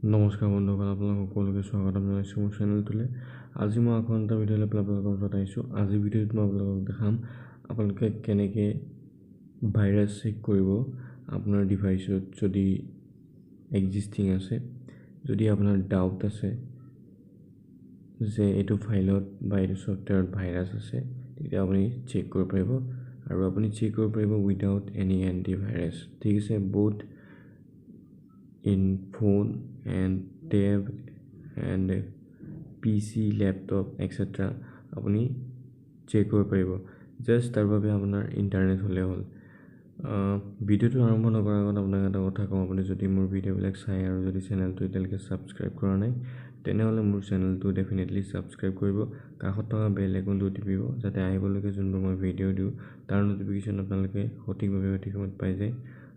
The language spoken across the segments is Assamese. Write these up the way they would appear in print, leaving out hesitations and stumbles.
নমস্কাৰ বন্ধুসকল, আপোনালোক সকলোকে স্বাগতম জনাইছোঁ মোৰ চেনেলটোলৈ। আজি মই আকৌ এটা ভিডিঅ' লৈ আপোনালোকৰ ওচৰত আহিছোঁ। আজিৰ ভিডিঅ'ত মই আপোনালোকক দেখাম আপোনালোকে কেনেকৈ ভাইৰাছ চেক কৰিব আপোনাৰ ডিভাইচত যদি এক্সিষ্টিং আছে। যদি আপোনাৰ ডাউট আছে যে এইটো ফাইলত বা এইটো ছফ্টৱেৰত ভাইৰাছ আছে, তেতিয়া আপুনি চেক কৰিব পাৰিব। আৰু আপুনি চেক কৰিব পাৰিব উইদাউট এনি এণ্টিভাইৰাছ। ঠিক আছে, বহুত in phone and tab and PC, laptop etc. আপুনি চেক কৰিব পাৰিব। জাষ্ট তাৰ বাবে আপোনাৰ ইণ্টাৰনেট হ'লে হ'ল। ভিডিঅ'টো আৰম্ভ নকৰাৰ আগত আপোনাক এটা কথা কওঁ, আপুনি যদি মোৰ ভিডিঅ'বিলাক চাই আৰু যদি চেনেলটো এতিয়ালৈকে ছাবস্ক্ৰাইব কৰা নাই, তেনেহ'লে মোৰ চেনেলটো ডেফিনেটলি ছাবস্ক্ৰাইব কৰিব, কাষত থকা বেল আইকনটো টিপিব, যাতে আহিবলগীয়া যোনবোৰ মই ভিডিঅ' দিওঁ তাৰ ন'টিফিকেশ্যন আপোনালোকে সঠিকভাৱে সঠিক সময়ত পাই যায়।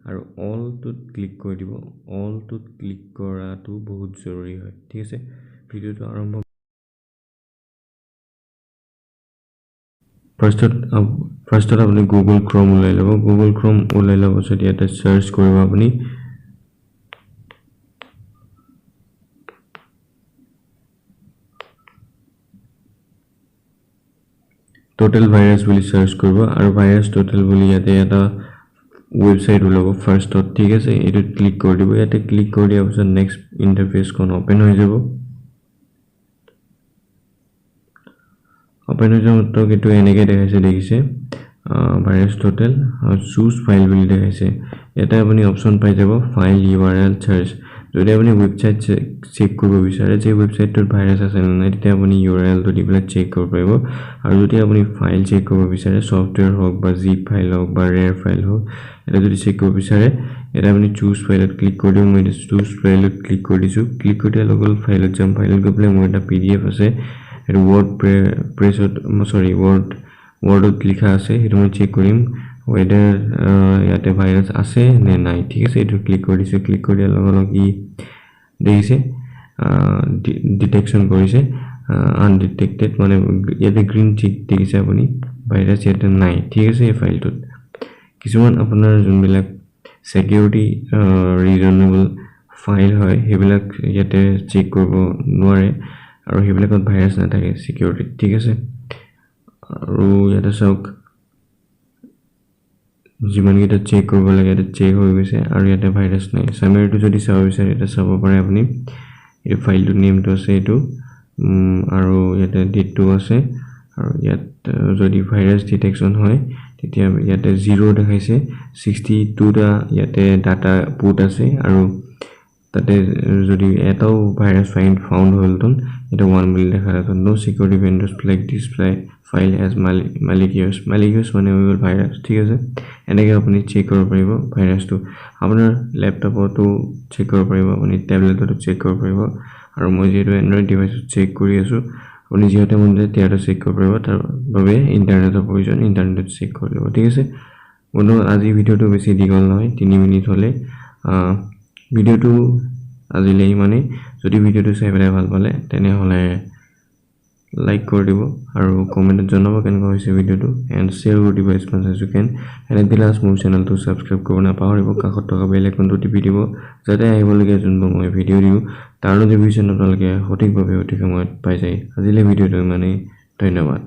আৰু অলটোত ক্লিক কৰি দিব। অলটোত ক্লিক কৰাটো বহুত জৰুৰী হয়। ঠিক আছে, ভিডিঅ'টো আৰম্ভ। ফাৰ্ষ্টত আপুনি গুগল ক্ৰম ওলাই ল'ব। গুগল ক্ৰম ওলাই ল'ব পিছত ইয়াতে চাৰ্চ কৰিব আপুনি টোটেল ভাইৰাছ বুলি চাৰ্চ কৰিব। আৰু ভাইৰাছ টোটেল বুলি ইয়াতে এটা ৱেবছাইট ওলাব ফাৰ্ষ্টত। ঠিক আছে, এইটোত ক্লিক কৰি দিব। ইয়াতে ক্লিক কৰি দিয়াৰ পিছত নেক্সট ইণ্টাৰফেচখন অ'পেন হৈ যাব। অ'পেন হৈ যোৱাৰ মাত্ৰক এইটো এনেকৈ দেখিছে ভাইৰাছ টোটেল চুজ ফাইল বুলি দেখাইছে। ইয়াতে আপুনি অপশ্যন পাই যাব ফাইল URL চাৰ্চ। যদি আপুনি ৱেবছাইট চেক কৰিব বিচাৰে যে ৱেবছাইটটোত ভাইৰাছ আছে নে নাই, তেতিয়া আপুনি URLটো দি পেলাই চেক কৰিব পাৰিব। আৰু যদি আপুনি ফাইল চেক কৰিব বিচাৰে, ছফ্টৱেৰ হওক বা জিপ ফাইল হওক বা ৰেয়াৰ ফাইল হওক, এটা যদি চেক কৰিব বিচাৰে, এটা আপুনি চুজ ফাইলত ক্লিক কৰি দিব। মই এতিয়া চুজ ফাইলত ক্লিক কৰি দিছোঁ। ক্লিক কৰি দিয়াৰ লগে লগে ফাইলত যাম। ফাইলত গৈ পেলাই মোৰ এটা PDF আছে, সেইটো ৱৰ্ডত লিখা আছে, সেইটো মই চেক কৰিম ৱেডাৰ ইয়াতে ভাইৰাছ আছে নে নাই। ঠিক আছে, এইটো ক্লিক কৰি দিছোঁ। ক্লিক কৰি দিয়াৰ লগে লগে ই দেখিছে ডিটেকশ্যন কৰিছে আনডিটেক্টেড, মানে ইয়াতে গ্ৰীণ টিক দেখিছে আপুনি, ভাইৰাছ ইয়াতে নাই। ঠিক আছে, এই ফাইলটোত কিছুমান আপোনাৰ যোনবিলাক ছিকিউৰিটি ৰিজনেবল ফাইল হয়, সেইবিলাক ইয়াতে চেক কৰিব নোৱাৰে আৰু সেইবিলাকত ভাইৰাছ নাথাকে ছিকিউৰিটিত। ঠিক আছে, আৰু ইয়াতে চাওক যিমানকেইটা চেক কৰিব লাগে ইয়াতে চেক হৈ গৈছে আৰু ইয়াতে ভাইৰাছ নাই। চামাৰীটো যদি চাব বিচাৰে এতিয়া চাব পাৰে আপুনি। এইটো ফাইলটোৰ নেমটো আছে এইটো, আৰু ইয়াতে ডেটটো আছে। আৰু ইয়াত যদি ভাইৰাছ ডিটেকশ্যন হয় তেতিয়া ইয়াতে 0 দেখাইছে, 62টা ইয়াতে ডাটা পুট আছে। আৰু তাতে যদি এটাও ভাইৰাছ ফাউণ্ড হ'লহেঁতেন, এটা 1 বুলি দেখালেহেঁতেন। নো চিকিউৰিটি ভেণ্ডৰ্ছ ফ্লেগ দিছ ফাইল এজ মালিকিয়াছ মানে হৈ গ'ল ভাইৰাছ। ঠিক আছে, এনেকৈ আপুনি চেক কৰিব পাৰিব ভাইৰাছটো। আপোনাৰ লেপটপতো চেক কৰিব পাৰিব, আপুনি টেবলেটতো চেক কৰিব পাৰিব। আৰু মই যিহেতু এণ্ড্ৰইড ডিভাইচত চেক কৰি আছোঁ, আপুনি যিহেতু মন যায় তেতিয়াতো চেক কৰিব পাৰিব। তাৰ বাবে ইণ্টাৰনেটৰ প্ৰয়োজন, ইণ্টাৰনেটত চেক কৰি ল'ব। ঠিক আছে বন্ধু, আজি ভিডিঅ'টো বেছি দীঘল নহয়, 3 মিনিট হ'লে। ভিডিঅ'টো আজিলৈ ইমানেই। যদি ভিডিঅ'টো চাই পেলাই ভাল পালে তেনেহ'লে লাইক কৰি দিব আৰু কমেণ্টত জনাব কেনেকুৱা হৈছে ভিডিঅ'টো, এণ্ড শ্বেয়াৰ কৰি দিব as much as you can. And last মোৰ চেনেলটো ছাবস্ক্ৰাইব কৰিব নাপাহৰিব, কাষত থকা বেল আইকনটো টিপি দিব, যাতে আহিবলগীয়া যোনবোৰ মই ভিডিঅ' দিওঁ তাৰ ন'টিফিকেশ্যন আপোনালোকে সঠিকভাৱে সঠিক সময়ত পাই যায়। আজিলৈ ভিডিঅ'টো ইমানেই, ধন্যবাদ।